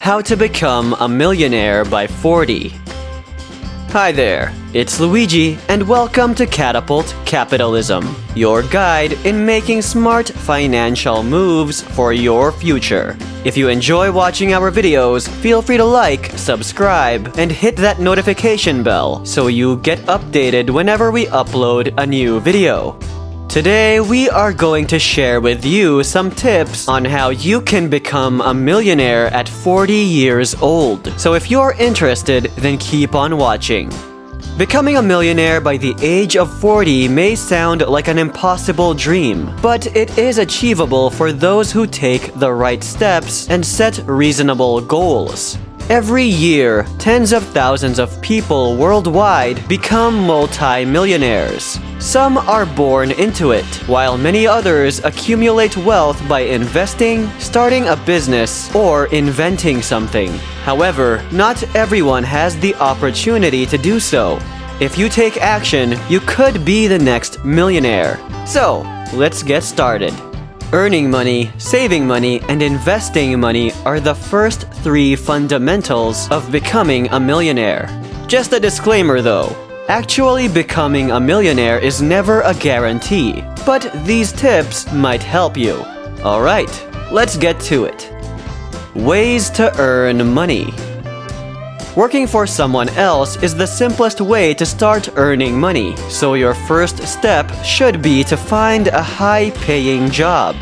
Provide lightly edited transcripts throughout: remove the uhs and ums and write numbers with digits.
How to Become a Millionaire by 40. Hi there, it's Luigi, and welcome to Catapult Capitalism, your guide in making smart financial moves for your future. If you enjoy watching our videos, feel free to like, subscribe, and hit that notification bell so you get updated whenever we upload a new video. Today, we are going to share with you some tips on how you can become a millionaire at 40 years old. So if you're interested, then keep on watching. Becoming a millionaire by the age of 40 may sound like an impossible dream, but it is achievable for those who take the right steps and set reasonable goals. Every year, tens of thousands of people worldwide become multi-millionaires. Some are born into it, while many others accumulate wealth by investing, starting a business, or inventing something. However, not everyone has the opportunity to do so. If you take action, you could be the next millionaire. So, let's get started. Earning money, saving money, and investing money are the first three fundamentals of becoming a millionaire. Just a disclaimer though, actually becoming a millionaire is never a guarantee, but these tips might help you. Alright, let's get to it. Ways to earn money. Working for someone else is the simplest way to start earning money, so your first step should be to find a high-paying job.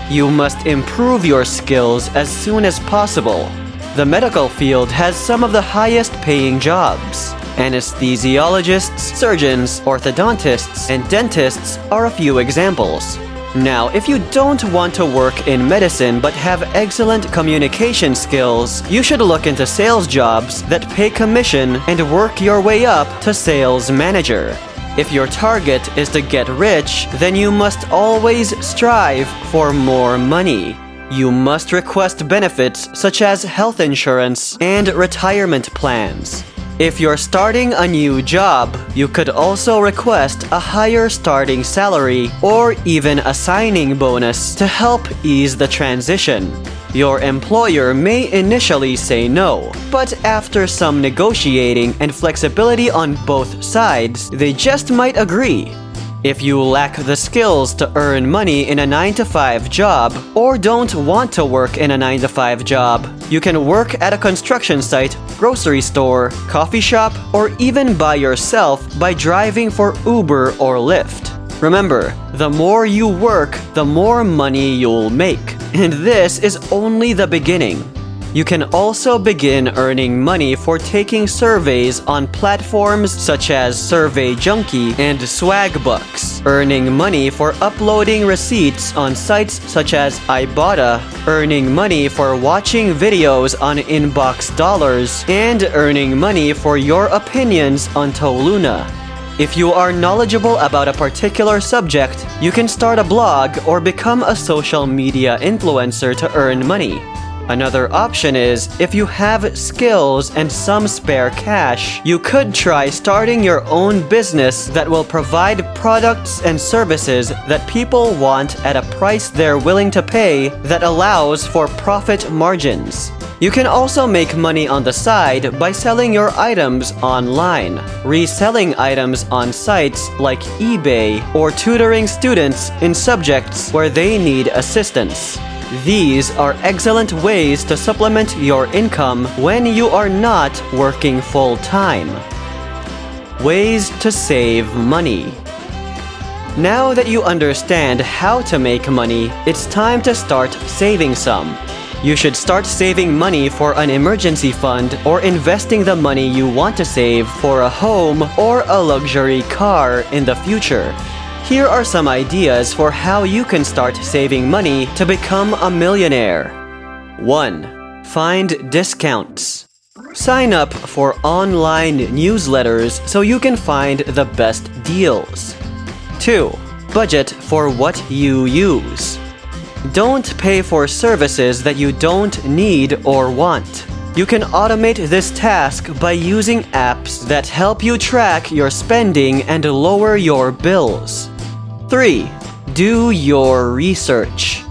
You must improve your skills as soon as possible. The medical field has some of the highest-paying jobs. Anesthesiologists, surgeons, orthodontists, and dentists are a few examples. Now, if you don't want to work in medicine but have excellent communication skills, you should look into sales jobs that pay commission and work your way up to sales manager. If your target is to get rich, then you must always strive for more money. You must request benefits such as health insurance and retirement plans. If you're starting a new job, you could also request a higher starting salary or even a signing bonus to help ease the transition. Your employer may initially say no, but after some negotiating and flexibility on both sides, they just might agree. If you lack the skills to earn money in a 9-to-5 job or don't want to work in a 9-to-5 job, you can work at a construction site, grocery store, coffee shop, or even by yourself by driving for Uber or Lyft. Remember, the more you work, the more money you'll make. And this is only the beginning. You can also begin earning money for taking surveys on platforms such as Survey Junkie and Swagbucks, earning money for uploading receipts on sites such as Ibotta, earning money for watching videos on Inbox Dollars, and earning money for your opinions on Toluna. If you are knowledgeable about a particular subject, you can start a blog or become a social media influencer to earn money. Another option is, if you have skills and some spare cash, you could try starting your own business that will provide products and services that people want at a price they're willing to pay that allows for profit margins. You can also make money on the side by selling your items online, reselling items on sites like eBay, or tutoring students in subjects where they need assistance. These are excellent ways to supplement your income when you are not working full-time. Ways to save money. Now that you understand how to make money, it's time to start saving some. You should start saving money for an emergency fund or investing the money you want to save for a home or a luxury car in the future. Here are some ideas for how you can start saving money to become a millionaire. 1. Find discounts. Sign up for online newsletters so you can find the best deals. 2. Budget for what you use. Don't pay for services that you don't need or want. You can automate this task by using apps that help you track your spending and lower your bills. 3. Do your research.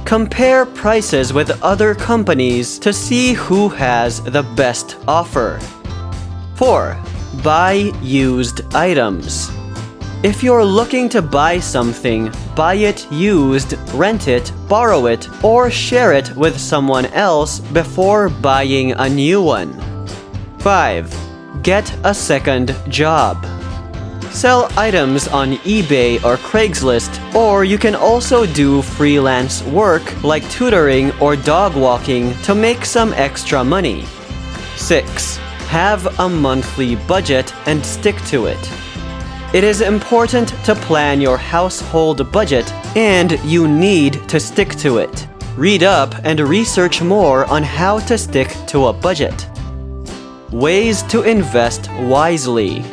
Compare prices with other companies to see who has the best offer. 4. Buy used items. If you're looking to buy something, buy it used, rent it, borrow it, or share it with someone else before buying a new one. 5. Get a second job. Sell items on eBay or Craigslist, or you can also do freelance work like tutoring or dog walking to make some extra money. 6. Have a monthly budget and stick to it. It is important to plan your household budget, and you need to stick to it. Read up and research more on how to stick to a budget. Ways to invest wisely.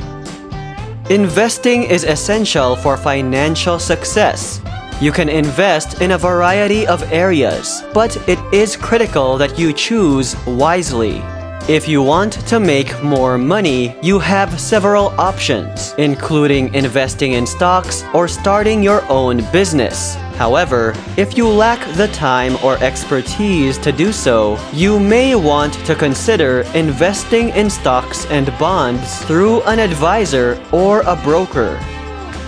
Investing is essential for financial success. You can invest in a variety of areas, but it is critical that you choose wisely. If you want to make more money, you have several options, including investing in stocks or starting your own business. However, if you lack the time or expertise to do so, you may want to consider investing in stocks and bonds through an advisor or a broker.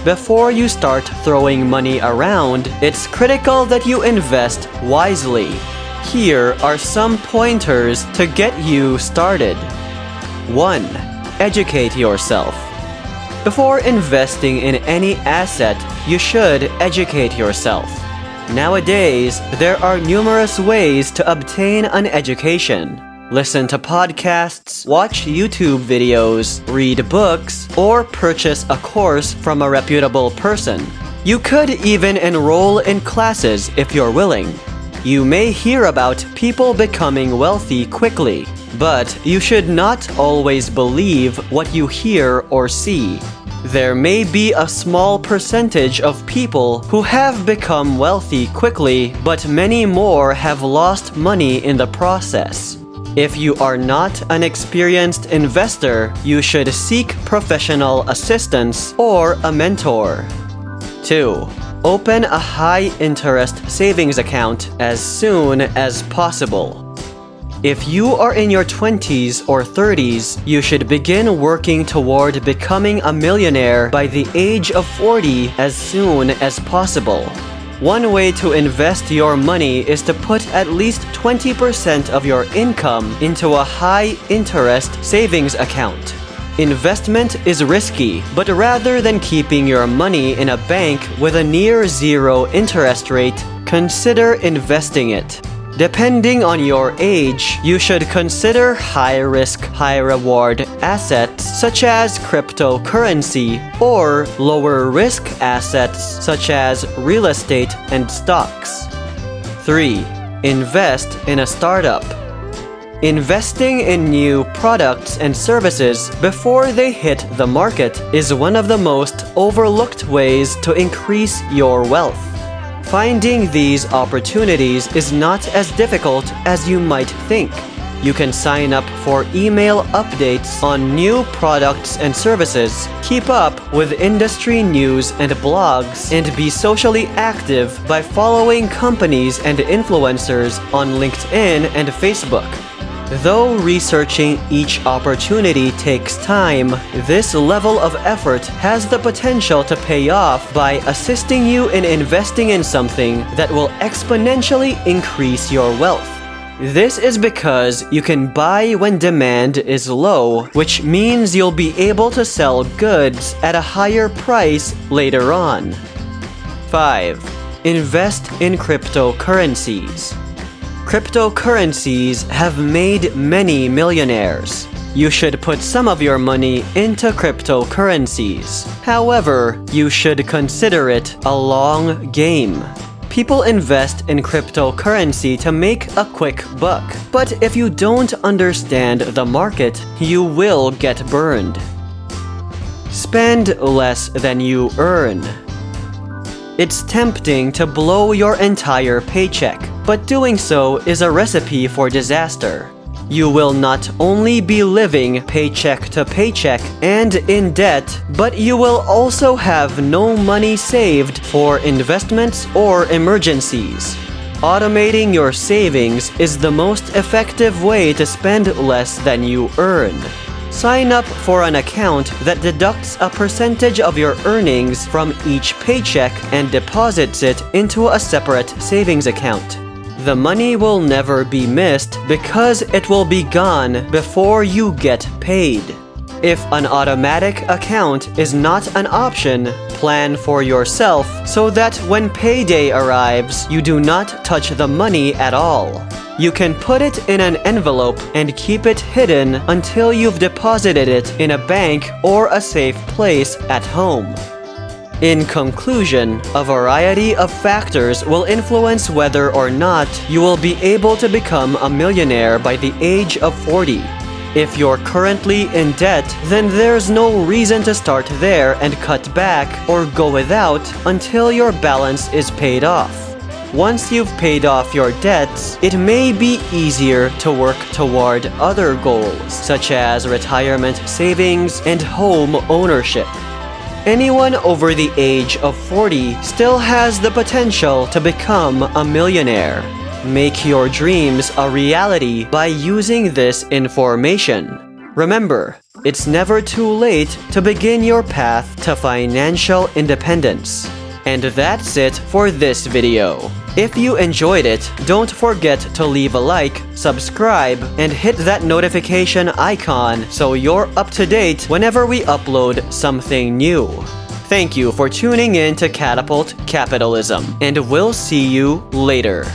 Before you start throwing money around, it's critical that you invest wisely. Here are some pointers to get you started. 1. Educate yourself. Before investing in any asset, you should educate yourself. Nowadays, there are numerous ways to obtain an education. Listen to podcasts, watch YouTube videos, read books, or purchase a course from a reputable person. You could even enroll in classes if you're willing. You may hear about people becoming wealthy quickly, but you should not always believe what you hear or see. There may be a small percentage of people who have become wealthy quickly, but many more have lost money in the process. If you are not an experienced investor, you should seek professional assistance or a mentor. 2. Open a high-interest savings account as soon as possible. If you are in your 20s or 30s, you should begin working toward becoming a millionaire by the age of 40 as soon as possible. One way to invest your money is to put at least 20% of your income into a high-interest savings account. Investment is risky, but rather than keeping your money in a bank with a near zero interest rate, consider investing it. Depending on your age, you should consider high-risk, high-reward assets such as cryptocurrency or lower-risk assets such as real estate and stocks. 3. Invest in a startup. Investing in new products and services before they hit the market is one of the most overlooked ways to increase your wealth. Finding these opportunities is not as difficult as you might think. You can sign up for email updates on new products and services, keep up with industry news and blogs, and be socially active by following companies and influencers on LinkedIn and Facebook. Though researching each opportunity takes time, this level of effort has the potential to pay off by assisting you in investing in something that will exponentially increase your wealth. This is because you can buy when demand is low, which means you'll be able to sell goods at a higher price later on. 5. Invest in cryptocurrencies. Cryptocurrencies have made many millionaires. You should put some of your money into cryptocurrencies. However, you should consider it a long game. People invest in cryptocurrency to make a quick buck, but if you don't understand the market, you will get burned. Spend less than you earn. It's tempting to blow your entire paycheck, but doing so is a recipe for disaster. You will not only be living paycheck to paycheck and in debt, but you will also have no money saved for investments or emergencies. Automating your savings is the most effective way to spend less than you earn. Sign up for an account that deducts a percentage of your earnings from each paycheck and deposits it into a separate savings account. The money will never be missed because it will be gone before you get paid. If an automatic account is not an option, plan for yourself so that when payday arrives, you do not touch the money at all. You can put it in an envelope and keep it hidden until you've deposited it in a bank or a safe place at home. In conclusion, a variety of factors will influence whether or not you will be able to become a millionaire by the age of 40. If you're currently in debt, then there's no reason to start there and cut back or go without until your balance is paid off. Once you've paid off your debts, it may be easier to work toward other goals, such as retirement savings and home ownership. Anyone over the age of 40 still has the potential to become a millionaire. Make your dreams a reality by using this information. Remember, it's never too late to begin your path to financial independence. And that's it for this video. If you enjoyed it, don't forget to leave a like, subscribe, and hit that notification icon so you're up to date whenever we upload something new. Thank you for tuning in to Catapult Capitalism, and we'll see you later.